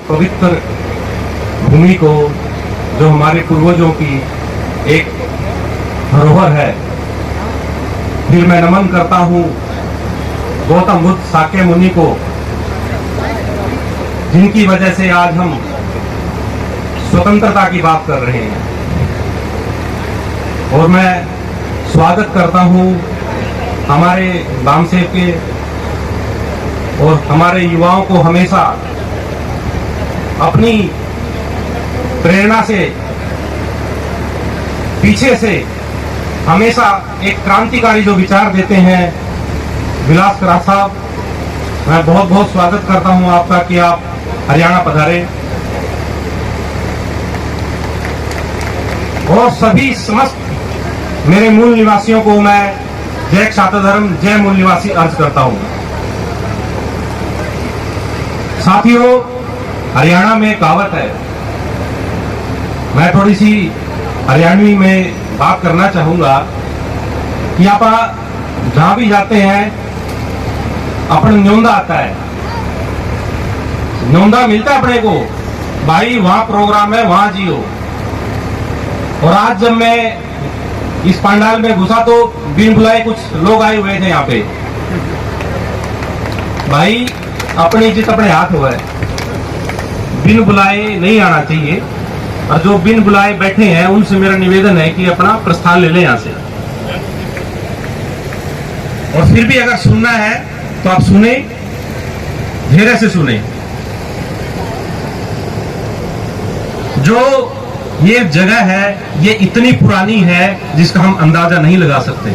पवित्र भूमि को, जो हमारे पूर्वजों की एक धरोहर है, फिर मैं नमन करता हूँ गौतम बुद्ध साक्य मुनि को, जिनकी वजह से आज हम स्वतंत्रता की बात कर रहे हैं। और मैं स्वागत करता हूँ हमारे बामसेव के और हमारे युवाओं को हमेशा अपनी प्रेरणा से, पीछे से हमेशा एक क्रांतिकारी जो विचार देते हैं, विलास करात साहब, मैं बहुत बहुत स्वागत करता हूं आपका कि आप हरियाणा पधारे। और सभी समस्त मेरे मूल निवासियों को मैं जय क्षात्र धर्म, जय मूल निवासी अर्ज करता हूं। साथियों, हरियाणा में कहावत है, मैं थोड़ी सी हरियाणवी में बात करना चाहूंगा कि आप जहां भी जाते हैं अपना न्योंदा आता है, न्योंदा मिलता है अपने को, भाई वहां प्रोग्राम है वहां जियो। और आज जब मैं इस पंडाल में घुसा तो बिन बुलाए कुछ लोग आए हुए थे यहाँ पे। भाई अपनी इज्जत अपने हाथ हुआ है, बिन बुलाए नहीं आना चाहिए। और जो बिन बुलाए बैठे हैं उनसे मेरा निवेदन है कि अपना प्रस्थान ले लें यहाँ से। और फिर भी अगर सुनना है तो आप सुने, धैर्य से सुने। जो ये जगह है ये इतनी पुरानी है जिसका हम अंदाजा नहीं लगा सकते।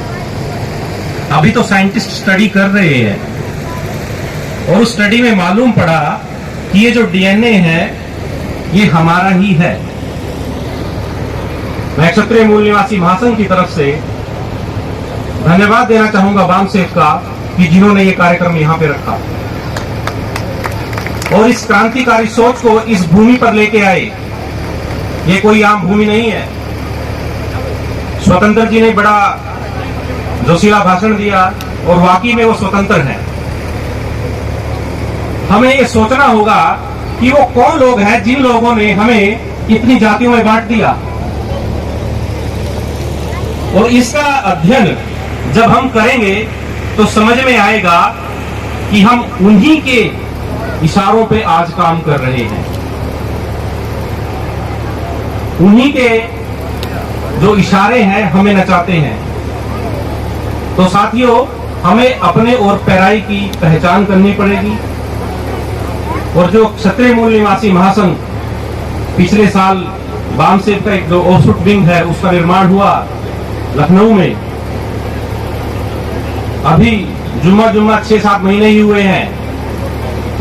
अभी तो साइंटिस्ट स्टडी कर रहे हैं और उस स्टडी में मालूम पड़ा कि ये जो डीएनए है ये हमारा ही है। मैं क्षत्रिय मूल निवासी महासंघ की तरफ से धन्यवाद देना चाहूंगा बामसेव का कि जिन्होंने ये कार्यक्रम यहां पे रखा और इस क्रांतिकारी सोच को इस भूमि पर लेके आए। ये कोई आम भूमि नहीं है। स्वतंत्र जी ने बड़ा जोशीला भाषण दिया और वाकई में वो स्वतंत्र हैं। हमें ये सोचना होगा कि वो कौन लोग हैं जिन लोगों ने हमें इतनी जातियों में बांट दिया। और इसका अध्ययन जब हम करेंगे तो समझ में आएगा कि हम उन्हीं के इशारों पे आज काम कर रहे हैं। उन्हीं के जो इशारे हैं हमें नचाते हैं। तो साथियों, हमें अपने और पैराई की पहचान करनी पड़ेगी। और जो क्षत्रिय मूल निवासी महासंघ पिछले साल बामसेव का एक जो ओसुट विंग है उसका निर्माण हुआ लखनऊ में, अभी जुम्मा 6-7 महीने ही हुए हैं,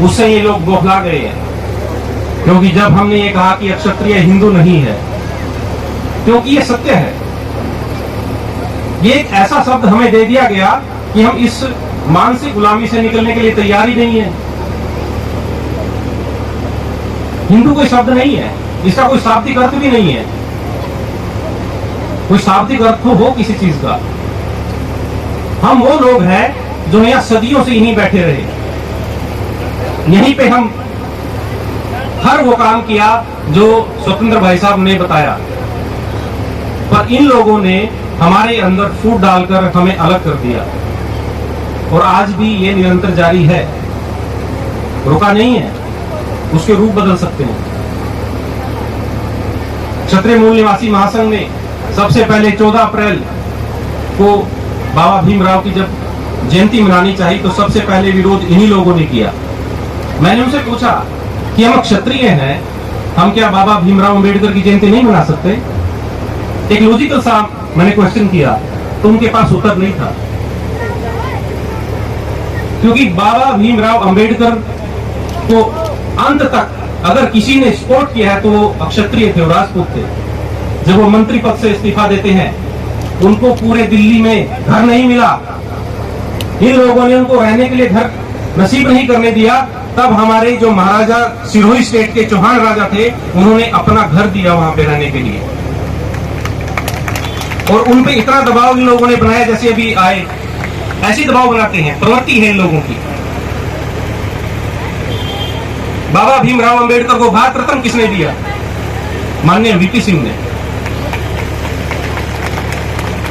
उससे ये लोग बौखला गए हैं। क्योंकि जब हमने ये कहा कि क्षत्रिय हिंदू नहीं है, क्योंकि ये सत्य है, ये एक ऐसा शब्द हमें दे दिया गया कि हम इस मानसिक गुलामी से निकलने के लिए तैयार ही नहीं है। हिंदू कोई शब्द नहीं है, इसका कोई शाब्दिक अर्थ भी नहीं है। कोई शाब्दिक अर्थ हो किसी चीज का। हम वो लोग हैं जो यहां सदियों से यहीं बैठे रहे, यहीं पे हम हर वो काम किया जो स्वतंत्र भाई साहब ने बताया। पर इन लोगों ने हमारे अंदर फूट डालकर हमें अलग कर दिया और आज भी ये निरंतर जारी है, रुका नहीं है। उसके रूप बदल सकते हैं। क्षत्रिय मूल निवासी महासंघ ने सबसे पहले 14 अप्रैल को बाबा भीमराव की जब जयंती मनानी चाहिए तो सबसे पहले विरोध इन्हीं लोगों ने किया। मैंने उनसे पूछा कि हम क्षत्रिय हैं, हम क्या बाबा भीमराव अंबेडकर की जयंती नहीं मना सकते? एक लॉजिकल सा मैंने क्वेश्चन किया तो उनके पास उत्तर नहीं था। क्योंकि बाबा भीमराव अंबेडकर को अंत तक अगर किसी ने सपोर्ट किया है तो वो अक्षत्रिय थे और राजपूत थे। जब वो मंत्री पद से इस्तीफा देते हैं, उनको पूरे दिल्ली में घर नहीं मिला, इन लोगों ने उनको रहने के लिए घर नसीब नहीं करने दिया। तब हमारे जो महाराजा सिरोही स्टेट के चौहान राजा थे, उन्होंने अपना घर दिया वहां पे रहने के लिए। और उन पे इतना दबाव इन लोगों ने बनाया, जैसे अभी आए ऐसी दबाव बनाते हैं, प्रवृत्ति है इन लोगों की। बाबा भीमराव अंबेडकर को भारत रत्न किसने दिया? माननीय वीपी सिंह ने।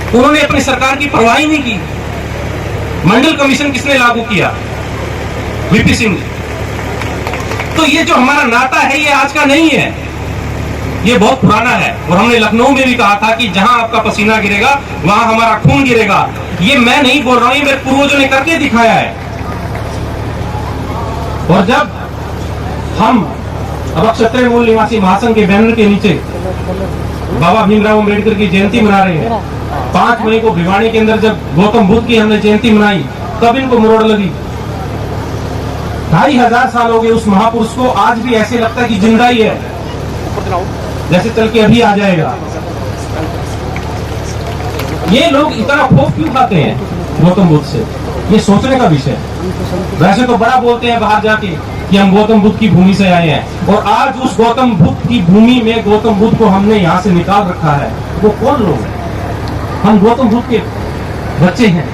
उन्होंने अपनी सरकार की परवाह ही नहीं की। मंडल कमीशन किसने लागू किया? वीपी सिंह ने। तो ये जो हमारा नाता है ये आज का नहीं है, ये बहुत पुराना है। और हमने लखनऊ में भी कहा था कि जहां आपका पसीना गिरेगा वहां हमारा खून गिरेगा। ये मैं नहीं बोल रहा हूं, ये मेरे पूर्वजों ने करके दिखाया है। और जब हम अब क्षत्रिय मूल निवासी महासंघ के बैनर के नीचे बाबा भीमराव अंबेडकर की जयंती मना रहे हैं, 5 मई को भिवानी के अंदर जब गौतम बुद्ध की हमने जयंती मनाई तब इनको मरोड़ लगी। 2500 साल हो गए उस महापुरुष को, आज भी ऐसे लगता है कि जिंदा ही है, जैसे चल के अभी आ जाएगा। ये लोग इतना खौफ क्यों खाते हैं गौतम बुद्ध से? ये सोचने का विषय है। वैसे तो बड़ा बोलते हैं बाहर जाके कि हम गौतम बुद्ध की भूमि से आए हैं, और आज उस गौतम बुद्ध की भूमि में गौतम बुद्ध को हमने यहाँ से निकाल रखा है। वो कौन लोग हैं? हम गौतम बुद्ध के बच्चे हैं।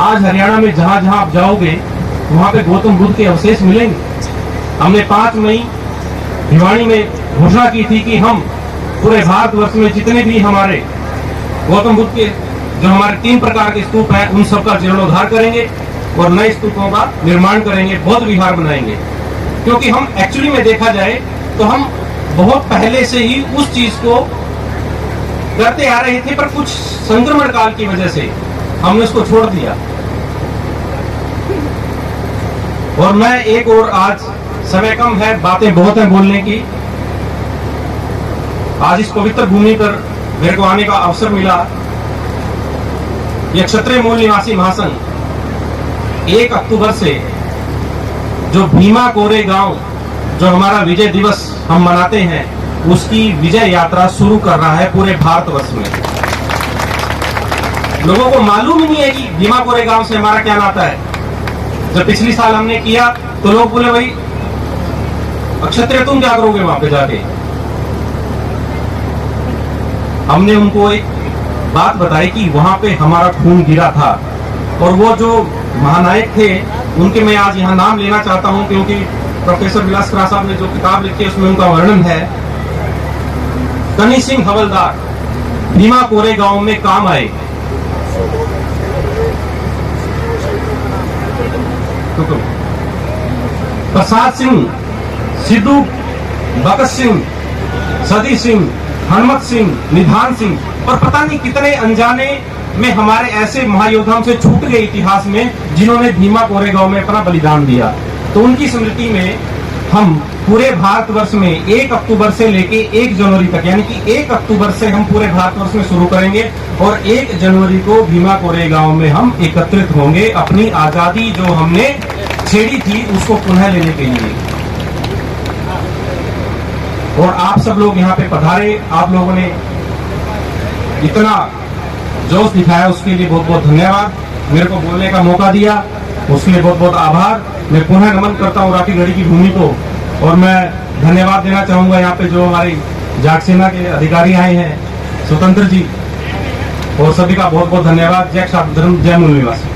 आज हरियाणा में जहां जहां आप जाओगे वहां पे गौतम बुद्ध के अवशेष मिलेंगे। हमने 5 मई भिवानी में घोषणा की थी कि हम पूरे भारतवर्ष में जितने भी हमारे गौतम बुद्ध के जो हमारे 3 प्रकार के स्तूप हैं उन सबका जीर्णोद्धार करेंगे और नए स्तूपों का निर्माण करेंगे, बौद्ध विहार बनाएंगे। क्योंकि हम एक्चुअली में देखा जाए तो हम बहुत पहले से ही उस चीज को करते आ रहे थे, पर कुछ संक्रमण काल की वजह से हमने उसको छोड़ दिया। और मैं एक और, आज समय कम है, बातें बहुत हैं बोलने की। आज इस पवित्र भूमि पर मेरे को आने का अवसर मिला। यह क्षत्रिय मूल निवासी महासंघ 1 अक्टूबर से जो भीमा कोरेगांव जो हमारा विजय दिवस हम मनाते हैं उसकी विजय यात्रा शुरू कर रहा है पूरे भारतवर्ष में। लोगों को मालूम ही नहीं है कि भीमा कोरेगांव से हमारा क्या नाता है। जब पिछली साल हमने किया तो लोग बोले भाई क्षत्रिय तुम क्या करोगे वहां पे जाके। हमने उनको एक बात बताई कि वहां पे हमारा खून गिरा था, और वो जो महानायक थे उनके मैं आज यहाँ नाम लेना चाहता हूं क्योंकि प्रोफेसर विलास करा साहब ने जो किताब लिखी है उसमें उनका वर्णन है। कन्हई सिंह हवलदार भीमा कोरेगांव में काम आए। प्रसाद सिंह, सिद्धू भगत सिंह, सदी सिंह, हनुमत सिंह, निधान सिंह और पता नहीं कितने अनजाने में हमारे ऐसे महायोद्धाओं से छूट गए इतिहास में जिन्होंने भीमा कोरेगांव में अपना बलिदान दिया। तो उनकी स्मृति में हम पूरे भारतवर्ष में 1 अक्टूबर से लेके 1 जनवरी तक, यानी कि 1 अक्टूबर से हम पूरे भारतवर्ष में शुरू करेंगे और 1 जनवरी को भीमा कोरेगांव में हम एकत्रित होंगे अपनी आजादी जो हमने छेड़ी थी उसको पुनः लेने के लिए। और आप सब लोग यहाँ पे पधारे, आप लोगों ने इतना जोश दिखाया उसके लिए बहुत बहुत धन्यवाद। मेरे को बोलने का मौका दिया उसके लिए बहुत बहुत आभार। मैं पुनः नमन करता हूँ राखीगढ़ी की भूमि को, और मैं धन्यवाद देना चाहूंगा यहाँ पे जो हमारी जाट सेना के अधिकारी आए हैं, स्वतंत्र जी, और सभी का बहुत बहुत धन्यवाद। जय छात्र धर्म, जय मूल निवासी।